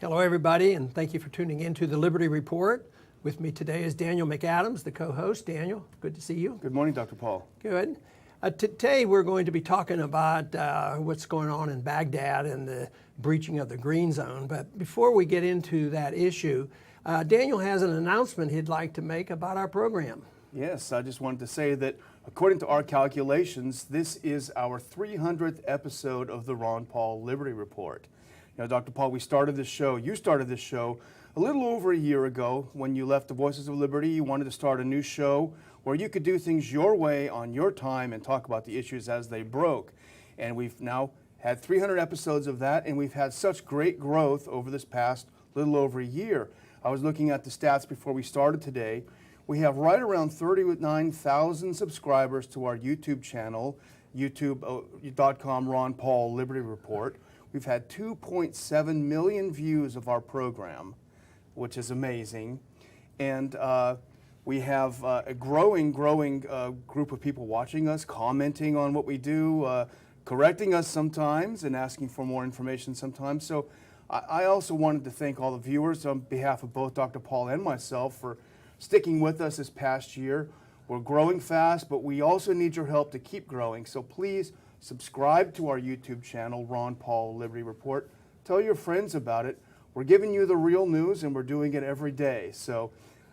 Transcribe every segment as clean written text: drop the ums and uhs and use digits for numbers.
Hello, everybody, and thank you for tuning in to the Liberty Report. With me today is Daniel McAdams, the co-host. Daniel, good to see you. Good morning, Dr. Paul. Good. Today we're going to be talking about what's going on in Baghdad and the breaching of the green zone. But before we get into that issue, Daniel has an announcement he'd like to make about our program. Yes, I just wanted to say that according to our calculations, this is our 300th episode of the Ron Paul Liberty Report. You know, Dr. Paul, you started this show a little over a year ago when you left the Voices of Liberty. You wanted to start a new show where you could do things your way on your time and talk about the issues as they broke. And we've now had 300 episodes of that, and we've had such great growth over this past little over a year. I was looking at the stats before we started today. We have right around 39,000 subscribers to our YouTube channel, youtube.com Ron Paul Liberty Report. We've had 2.7 million views of our program, which is amazing. And we have a growing group of people watching us, commenting on what we do, correcting us sometimes and asking for more information sometimes. So I also wanted to thank all the viewers on behalf of both Dr. Paul and myself for sticking with us this past year. We're growing fast, but we also need your help to keep growing. So please subscribe to our YouTube channel, Ron Paul Liberty Report. Tell your friends about it. We're giving you the real news, and we're doing it every day. So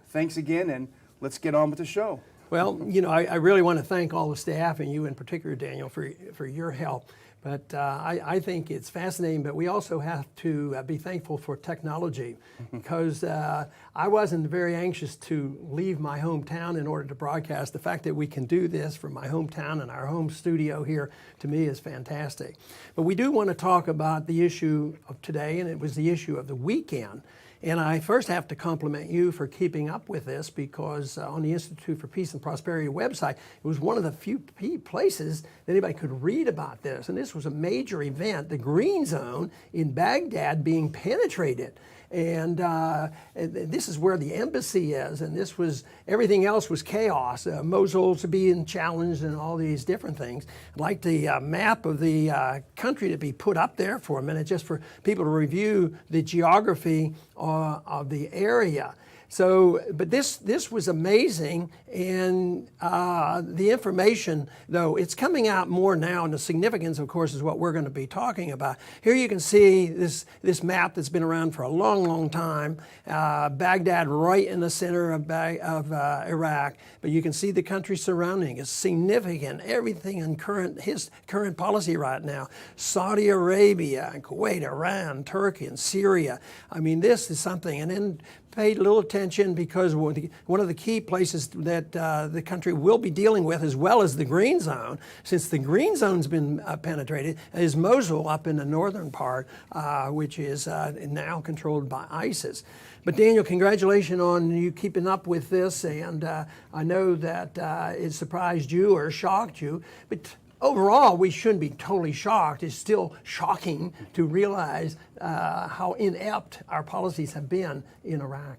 thanks again, and let's get on with the show. Well, you know, I really want to thank all the staff, and you in particular, Daniel, for your help. But I think it's fascinating, but we also have to be thankful for technology, because I wasn't very anxious to leave my hometown in order to broadcast. The fact that we can do this from my hometown and our home studio here, to me, is fantastic. But we do want to talk about the issue of today, and it was the issue of the weekend. And I first have to compliment you for keeping up with this, because on the Institute for Peace and Prosperity website, it was one of the few places that anybody could read about this. And this was a major event, the green zone in Baghdad being penetrated. And this is where the embassy is, and everything else was chaos. Mosul's being challenged and all these different things. I'd like the map of the country to be put up there for a minute, just for people to review the geography of the area. So, but this was amazing, and the information, though, it's coming out more now, and the significance, of course, is what we're going to be talking about. Here you can see this map that's been around for a long time, Baghdad right in the center of Iraq, but you can see the country surrounding is significant. Everything in current policy right now, Saudi Arabia, and Kuwait, Iran, Turkey, and Syria. I mean, this is something, and then paid a little attention, because one of the key places that the country will be dealing with, as well as the green zone, since the green zone's been penetrated, is Mosul up in the northern part, which is now controlled by ISIS. But Daniel, congratulations on you keeping up with this, and I know that it surprised you or shocked you, but overall, we shouldn't be totally shocked. It's still shocking to realize how inept our policies have been in Iraq.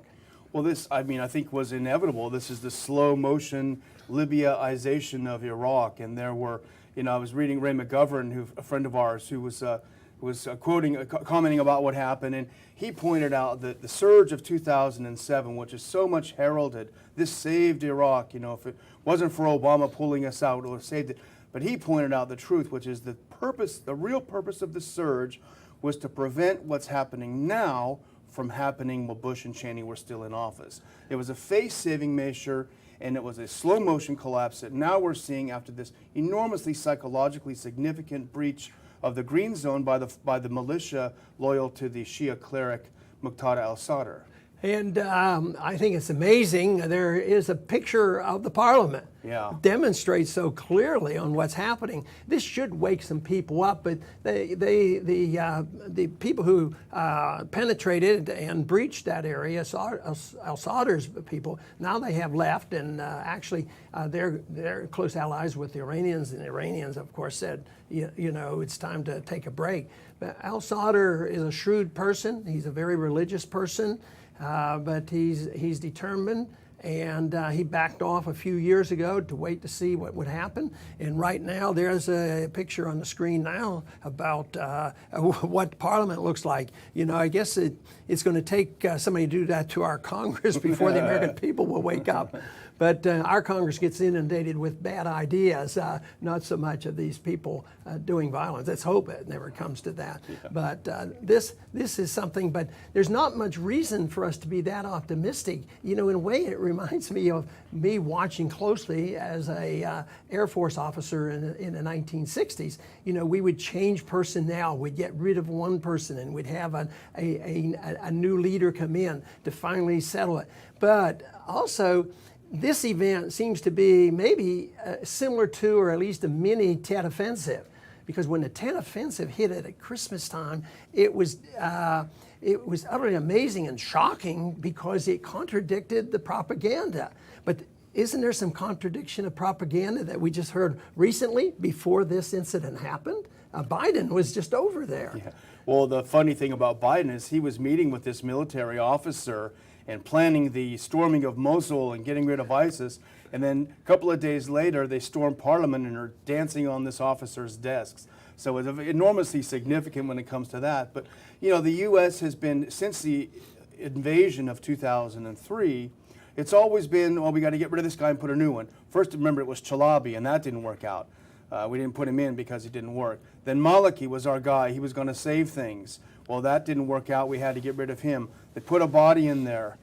Well, this, I think, was inevitable. This is the slow motion Libyaization of Iraq. And there were, I was reading Ray McGovern, a friend of ours, who was commenting about what happened, and he pointed out that the surge of 2007, which is so much heralded, this saved Iraq. If it wasn't for Obama pulling us out, it would have saved it. But he pointed out the truth, which is the real purpose of the surge was to prevent what's happening now from happening while Bush and Cheney were still in office. It was a face-saving measure, and it was a slow-motion collapse that now we're seeing after this enormously psychologically significant breach of the green zone by the militia loyal to the Shia cleric Muqtada al-Sadr. And I think it's amazing. There is a picture of the parliament. Yeah. Demonstrates so clearly on what's happening. This should wake some people up, but the people who penetrated and breached that area, al-Sadr's people, now they have left, and actually they're close allies with the Iranians, and the Iranians, of course, said, it's time to take a break. But al-Sadr is a shrewd person. He's a very religious person. But he's determined And he backed off a few years ago to wait to see what would happen. And right now, there's a picture on the screen now about what Parliament looks like. You know, I guess it's going to take somebody to do that to our Congress before the American people will wake up. But our Congress gets inundated with bad ideas, not so much of these people doing violence. Let's hope it never comes to that. Yeah. But this is something, but there's not much reason for us to be that optimistic. You know, in a way, it reminds me of me watching closely as a Air Force officer in the 1960s. You know, we would change personnel. We'd get rid of one person and we'd have a new leader come in to finally settle it. But also, this event seems to be maybe similar to, or at least a mini Tet Offensive, because when the Tet Offensive hit at Christmas time, it was utterly amazing and shocking because it contradicted the propaganda. But isn't there some contradiction of propaganda that we just heard recently before this incident happened? Biden was just over there. Yeah. Well, the funny thing about Biden is he was meeting with this military officer and planning the storming of Mosul and getting rid of ISIS. And then a couple of days later, they stormed Parliament and are dancing on this officer's desks. So it's enormously significant when it comes to that. But, you know, the U.S. has been, since the invasion of 2003, it's always been, well, we got to get rid of this guy and put a new one. First, remember, it was Chalabi, and that didn't work out. We didn't put him in because he didn't work. Then Maliki was our guy. He was going to save things. Well, that didn't work out. We had to get rid of him. They put a body in there,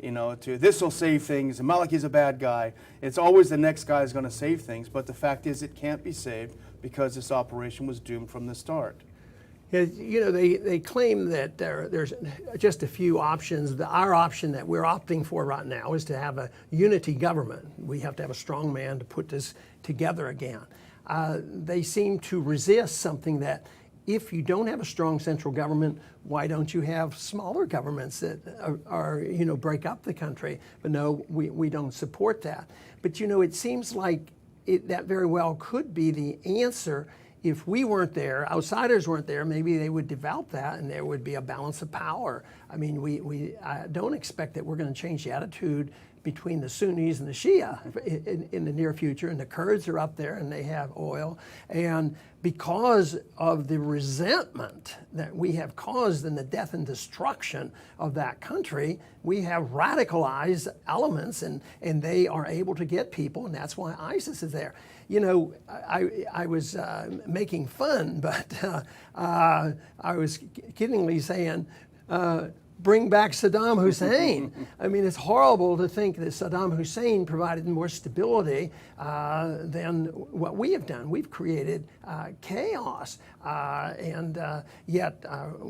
you know, this will save things. And Maliki's a bad guy. It's always the next guy is going to save things. But the fact is it can't be saved because this operation was doomed from the start. You know, they claim that there's just a few options. Our option that we're opting for right now is to have a unity government. We have to have a strong man to put this together again. They seem to resist something that, if you don't have a strong central government, why don't you have smaller governments that are you know, break up the country? But no, we don't support that. But you know, it seems like that very well could be the answer. If we weren't there, outsiders weren't there, maybe they would develop that and there would be a balance of power. I mean, we don't expect that we're going to change the attitude between the Sunnis and the Shia in the near future, and the Kurds are up there and they have oil. And because of the resentment that we have caused in the death and destruction of that country, we have radicalized elements and they are able to get people, and that's why ISIS is there. You know, I was making fun, but I was kiddingly saying, bring back Saddam Hussein. I mean, it's horrible to think that Saddam Hussein provided more stability than what we have done. We've created chaos, and yet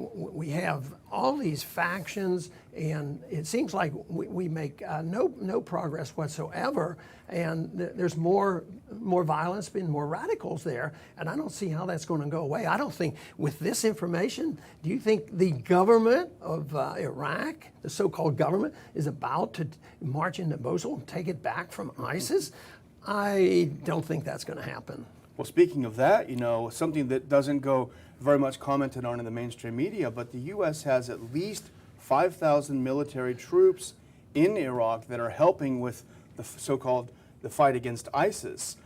we have all these factions, and it seems like we make no progress whatsoever. And there's more violence, been more radicals there, and I don't see how that's going to go away. I don't think, with this information, do you think the government of Iraq, the so-called government, is about to march into Mosul and take it back from ISIS? I don't think that's going to happen. Well, speaking of that, you know, something that doesn't go very much commented on in the mainstream media, but the U.S. has at least 5,000 military troops in Iraq that are helping with the so-called the fight against ISIS.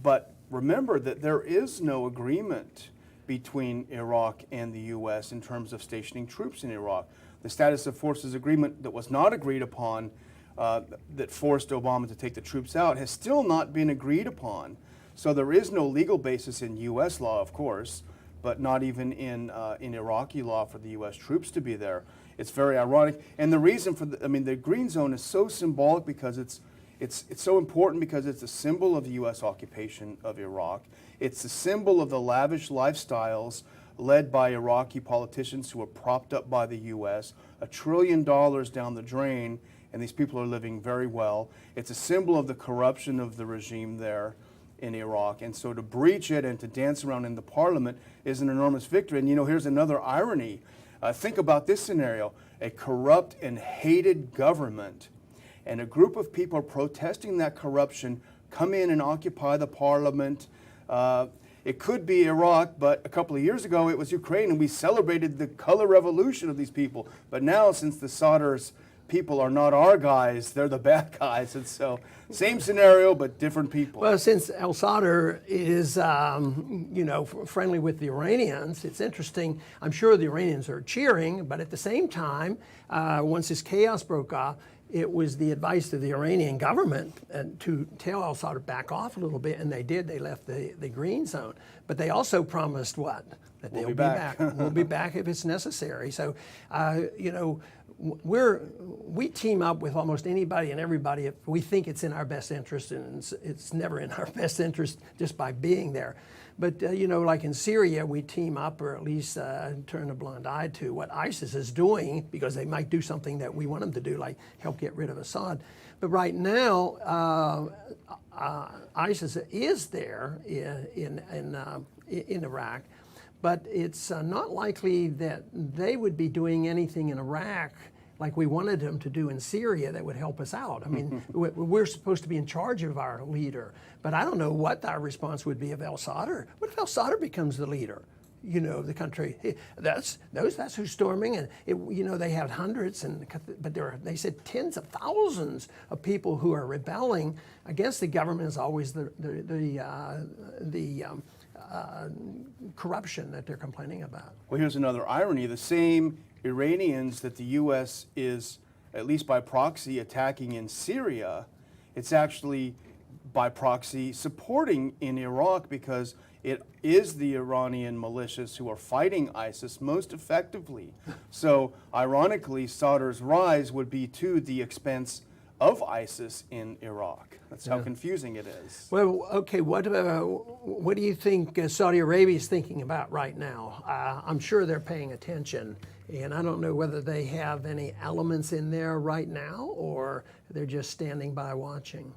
But remember that there is no agreement between Iraq and the U.S. in terms of stationing troops in Iraq. The status of forces agreement that was not agreed upon, that forced Obama to take the troops out, has still not been agreed upon. So there is no legal basis in U.S. law, of course, but not even in Iraqi law for the U.S. troops to be there. It's very ironic. And the reason for the green zone is so symbolic because it's so important because it's a symbol of the U.S. occupation of Iraq. It's a symbol of the lavish lifestyles led by Iraqi politicians who are propped up by the U.S. $1 trillion down the drain, and these people are living very well. It's a symbol of the corruption of the regime there in Iraq. And so to breach it and to dance around in the parliament is an enormous victory. And you know, here's another irony. Think about this scenario. A corrupt and hated government and a group of people protesting that corruption come in and occupy the parliament. It could be Iraq, but a couple of years ago it was Ukraine, and we celebrated the color revolution of these people. But now, since the Sadr's people are not our guys, they're the bad guys. And so same scenario, but different people. Well, since al-Sadr is, friendly with the Iranians, it's interesting. I'm sure the Iranians are cheering, but at the same time, once this chaos broke off, it was the advice of the Iranian government to tell al-Sadr back off a little bit, and they did. They left the green zone. But they also promised what? That they'll be back. We'll be back if it's necessary. So, we team up with almost anybody and everybody if we think it's in our best interest, and it's never in our best interest just by being there. But, like in Syria, we team up, or at least turn a blind eye to what ISIS is doing, because they might do something that we want them to do, like help get rid of Assad. But right now, ISIS is there in Iraq, but it's not likely that they would be doing anything in Iraq like we wanted them to do in Syria that would help us out. I mean, we're supposed to be in charge of our leader, but I don't know what our response would be of al-Sadr. What if al-Sadr becomes the leader? The country. That's who's storming, and they had hundreds, but they said tens of thousands of people who are rebelling against the government. Is always the corruption that they're complaining about. Well, here's another irony. The same Iranians that the U.S. is, at least by proxy, attacking in Syria, it's actually by proxy supporting in Iraq, because it is the Iranian militias who are fighting ISIS most effectively. So, ironically, Sadr's rise would be to the expense of ISIS in Iraq. That's how confusing it is. Well, okay, what do you think Saudi Arabia is thinking about right now? I'm sure they're paying attention, and I don't know whether they have any elements in there right now, or they're just standing by watching.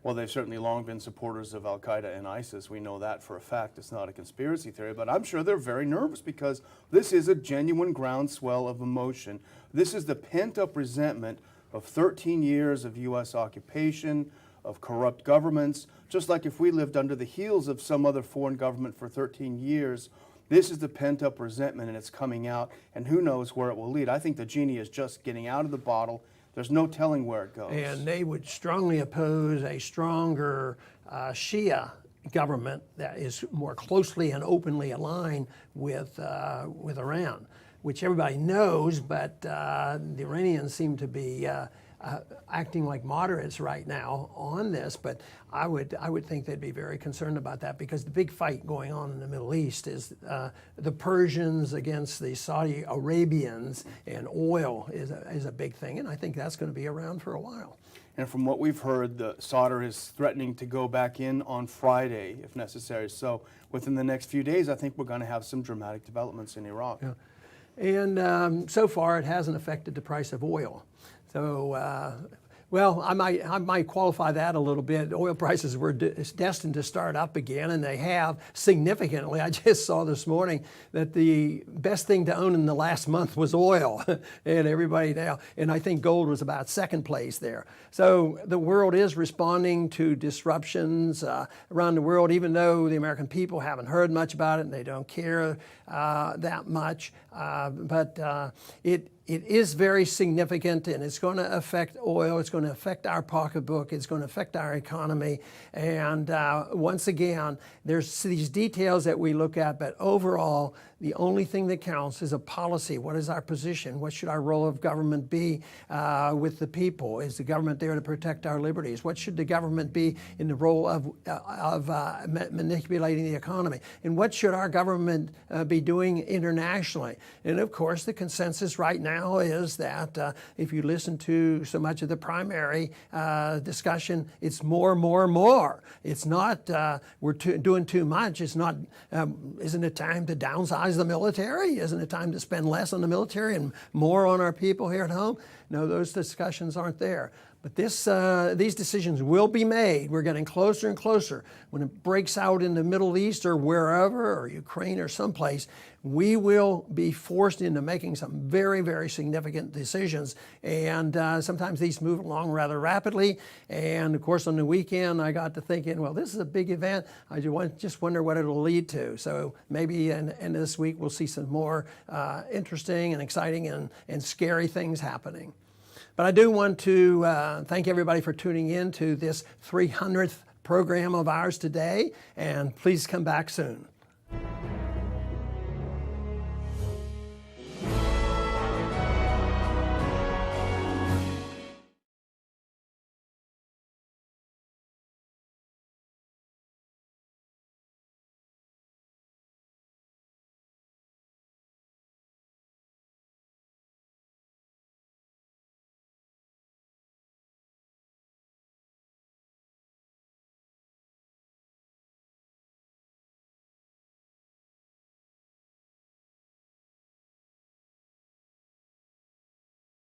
Well, they've certainly long been supporters of al-Qaeda and ISIS. We know that for a fact. It's not a conspiracy theory, but I'm sure they're very nervous, because this is a genuine groundswell of emotion. This is the pent-up resentment of 13 years of U.S. occupation, of corrupt governments. Just like if we lived under the heels of some other foreign government for 13 years, this is the pent-up resentment, and it's coming out, and who knows where it will lead. I think the genie is just getting out of the bottle. There's no telling where it goes. And they would strongly oppose a stronger Shia government that is more closely and openly aligned with Iran, which everybody knows, but the Iranians seem to be acting like moderates right now on this. But I would think they'd be very concerned about that, because the big fight going on in the Middle East is the Persians against the Saudi Arabians, and oil is a big thing, and I think that's going to be around for a while. And from what we've heard, the Sadr is threatening to go back in on Friday if necessary. So within the next few days, I think we're going to have some dramatic developments in Iraq. Yeah. And so far, it hasn't affected the price of oil. So, well, I might qualify that a little bit. Oil prices were destined to start up again, and they have significantly. I just saw this morning that the best thing to own in the last month was oil, and everybody now. And I think gold was about second place there. So the world is responding to disruptions around the world, even though the American people haven't heard much about it and they don't care that much. But it is very significant, and it's going to affect oil. It's going to affect our pocketbook. It's going to affect our economy. And once again, there's these details that we look at, but overall, the only thing that counts is a policy. What is our position? What should our role of government be with the people? Is the government there to protect our liberties? What should the government be in the role of manipulating the economy? And what should our government be doing internationally? And of course, the consensus right now is that if you listen to so much of the primary discussion, it's more, more, more. It's not we're doing too much. It's not. Isn't it time to downsize the military? Isn't it time to spend less on the military and more on our people here at home? No, those discussions aren't there. But these decisions will be made. We're getting closer and closer. When it breaks out in the Middle East or wherever, or Ukraine or someplace, we will be forced into making some very, very significant decisions. And sometimes these move along rather rapidly. And of course, on the weekend, I got to thinking, well, this is a big event. I just wonder what it'll lead to. So maybe in this week, we'll see some more interesting and exciting and scary things happening. But I do want to thank everybody for tuning in to this 300th program of ours today, and please come back soon.